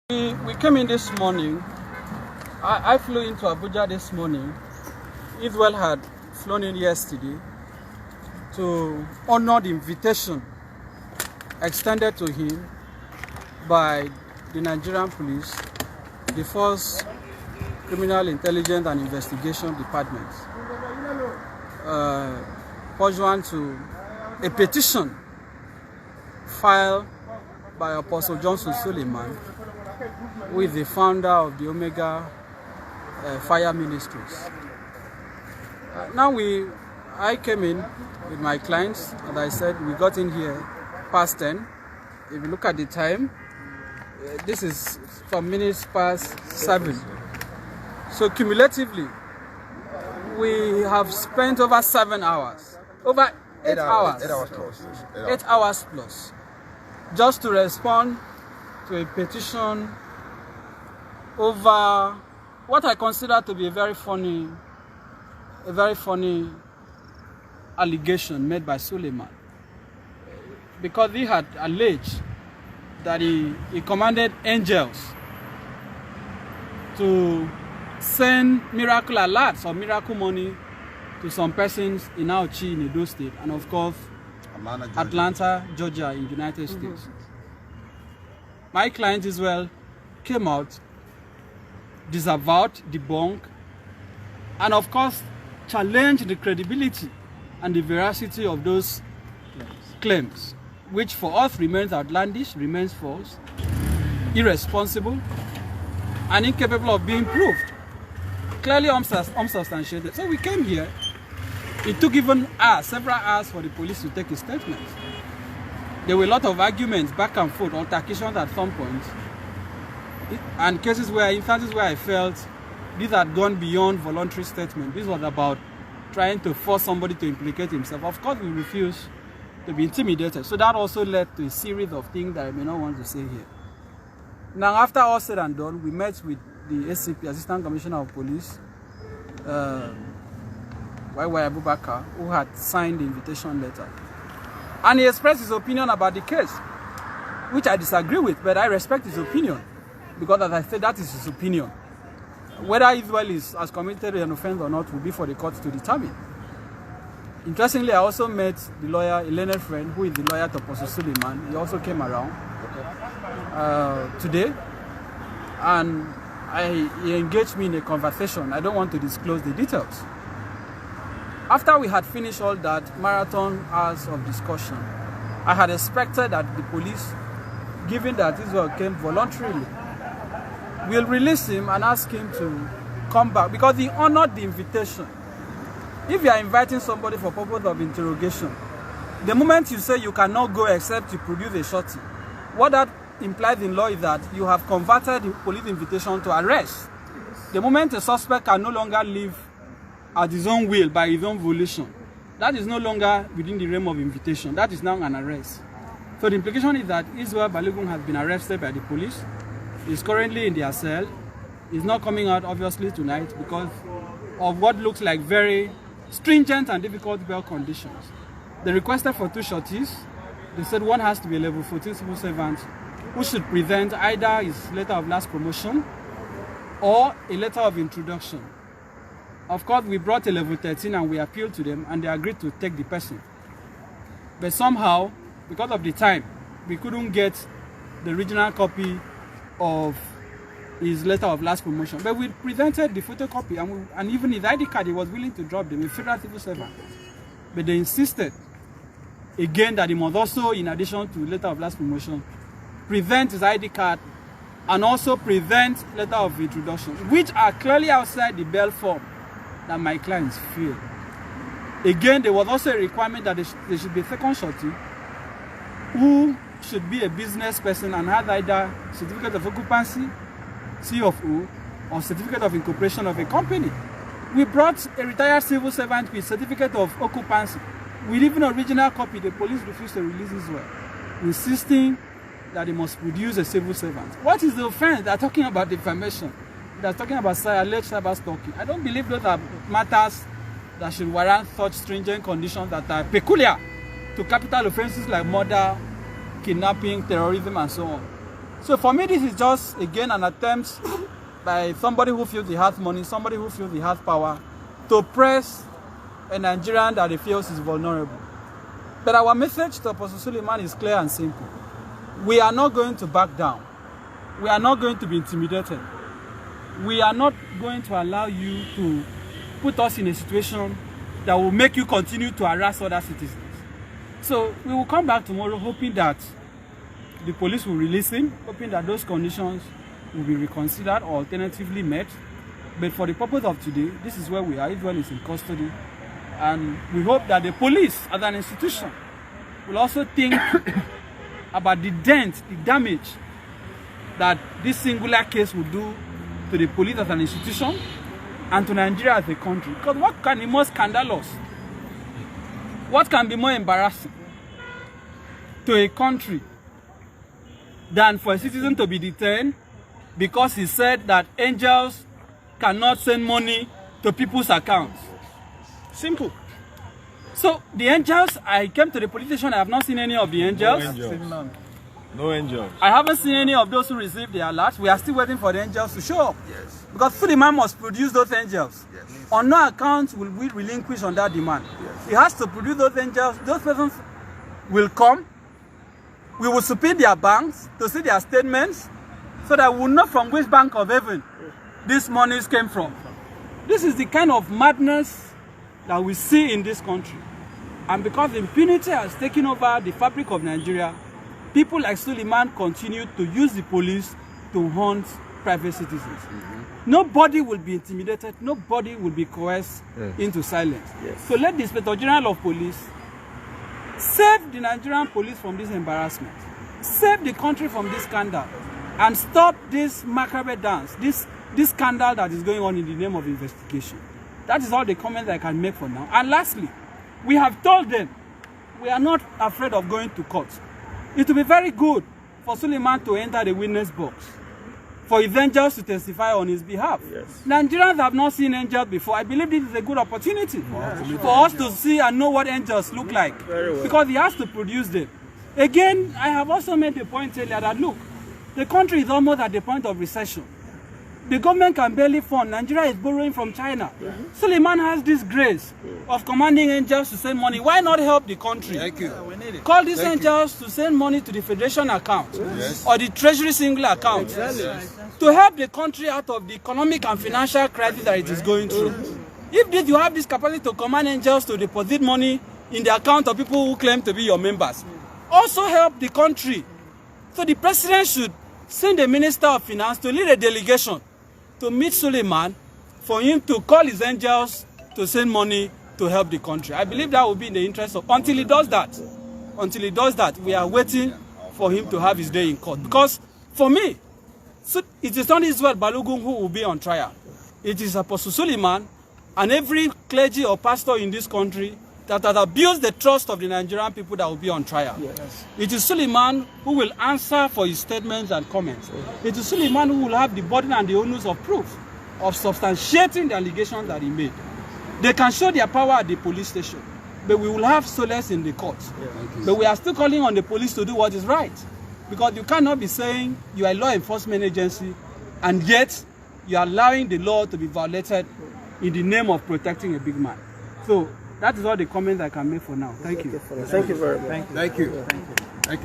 We came in this morning. I flew into Abuja this morning. Israel had flown in yesterday to honor the invitation extended to him by the Nigerian police, the Force Criminal Intelligence and Investigation Department, pursuant to a petition filed by Apostle Johnson Suleiman, who is the founder of the Omega Fire Ministries. I came in with my clients, and I said we got in here past 10. If you look at the time, this is some minutes past 7. So cumulatively, we have spent over 7 hours, over 8 hours, 8 hours plus. 8 hours plus, just to respond to a petition over what I consider to be a very funny allegation made by Suleiman, because he had alleged that he commanded angels to send miracle alerts or miracle money to some persons in Auchi in Edo State, and of course Atlanta, Georgia in the United States. My client Israel came out, disavowed, debunked, and of course challenged the credibility and the veracity of those claims, which for us remains outlandish, remains false, irresponsible, and incapable of being proved, clearly unsubstantiated. So we came here. It took even several hours for the police to take a statement. There were a lot of arguments, back and forth, altercations at some point, and instances where I felt these had gone beyond voluntary statement. This was about trying to force somebody to implicate himself. Of course, we refused to be intimidated. So that also led to a series of things that I may not want to say here. Now, after all said and done, we met with the ACP, Assistant Commissioner of Police, YY Abubakar, who had signed the invitation letter. And he expressed his opinion about the case, which I disagree with, but I respect his opinion, because as I said, that is his opinion. Whether Israel has committed an offense or not will be for the court to determine. Interestingly, I also met the lawyer, a learned friend, who is the lawyer to Apostle Suleiman. He also came around today, and he engaged me in a conversation. I don't want to disclose the details. After we had finished all that marathon hours of discussion, I had expected that the police, given that Israel came voluntarily, will release him and ask him to come back, because he honored the invitation. If you are inviting somebody for purpose of interrogation, the moment you say you cannot go except you produce a shorty, what that implies in law is that you have converted the police invitation to arrest. The moment a suspect can no longer live at his own will, by his own volition, that is no longer within the realm of invitation. That is now an arrest. So the implication is that Israel Balogun has been arrested by the police. He's currently in their cell. He's not coming out, obviously, tonight because of what looks like very stringent and difficult bail conditions. They requested for 2 shorties. They said one has to be a level 14 civil servant who should present either his letter of last promotion or a letter of introduction. Of course, we brought a level 13 and we appealed to them, and they agreed to take the person. But somehow, because of the time, we couldn't get the original copy of his letter of last promotion. But we presented the photocopy, and even his ID card, he was willing to drop them, a federal civil servant. But they insisted again that he must also, in addition to letter of last promotion, present his ID card and also present letter of introduction, which are clearly outside the bail form that my clients feel. Again, there was also a requirement that there should be a second shorty who should be a business person and have either certificate of occupancy, CFO, or certificate of incorporation of a company. We brought a retired civil servant with certificate of occupancy. With even original copy, the police refused to release Israel, insisting that they must produce a civil servant. What is the offense? They're talking about defamation. They're talking about alleged cyber stalking. I don't believe those are matters that should warrant such stringent conditions that are peculiar to capital offenses like murder, kidnapping, terrorism, and so on. So for me, this is just, again, an attempt by somebody who feels he has money, somebody who feels he has power, to press a Nigerian that he feels is vulnerable. But our message to Apostle Suleiman is clear and simple. We are not going to back down. We are not going to be intimidated. We are not going to allow you to put us in a situation that will make you continue to harass other citizens. So we will come back tomorrow hoping that the police will release him, hoping that those conditions will be reconsidered or alternatively met. But for the purpose of today, this is where we are. Israel is in custody. And we hope that the police as an institution will also think about the dent, the damage that this singular case will do to the police as an institution and to Nigeria as a country. Because what can be more scandalous? What can be more embarrassing to a country than for a citizen to be detained because he said that angels cannot send money to people's accounts? Simple. So the angels, I came to the police station, I have not seen any of the angels. No angels. No angels. I haven't seen any of those who received the alert. We are still waiting for the angels to show up. Yes. Because Suleiman must produce those angels. Yes. On no account will we relinquish on that demand. Yes. He has to produce those angels. Those persons will come. We will subpoena their banks to see their statements so that we will know from which bank of heaven these monies came from. This is the kind of madness that we see in this country. And because impunity has taken over the fabric of Nigeria, people like Suleiman continue to use the police to hunt private citizens. Nobody will be intimidated. Nobody will be coerced into silence. Yes. So let the Inspector General of Police save the Nigerian police from this embarrassment. Save the country from this scandal. And stop this macabre dance, this scandal that is going on in the name of investigation. That is all the comments I can make for now. And lastly, we have told them we are not afraid of going to court. It will be very good for Suleiman to enter the witness box, for his angels to testify on his behalf. Yes. Nigerians have not seen angels before. I believe this is a good opportunity for us to see and know what angels look like, because he has to produce them. Again, I have also made the point earlier that, look, the country is almost at the point of recession. The government can barely fund. Nigeria is borrowing from China. Suleiman has this grace of commanding angels to send money. Why not help the country? Thank you. Call these angels to send money to the Federation account or the Treasury single account to help the country out of the economic and financial crisis that it is going through. If you have this capacity to command angels to deposit money in the account of people who claim to be your members, also help the country. So the president should send the Minister of Finance to lead a delegation to meet Suleiman for him to call his angels to send money to help the country. I believe that will be in the interest of, until he does that, we are waiting for him to have his day in court. Because for me, it is not Israel Balogun who will be on trial. It is Apostle Suleiman and every clergy or pastor in this country that has abused the trust of the Nigerian people that will be on trial. Yes. It is Suleiman who will answer for his statements and comments. It is Suleiman who will have the burden and the onus of proof of substantiating the allegations that he made. They can show their power at the police station, but we will have solace in the court. But we are still calling on the police to do what is right. Because you cannot be saying you are a law enforcement agency and yet you are allowing the law to be violated in the name of protecting a big man. So that is all the comments I can make for now. Thank you. Thank you very much. Thank you. Thank you.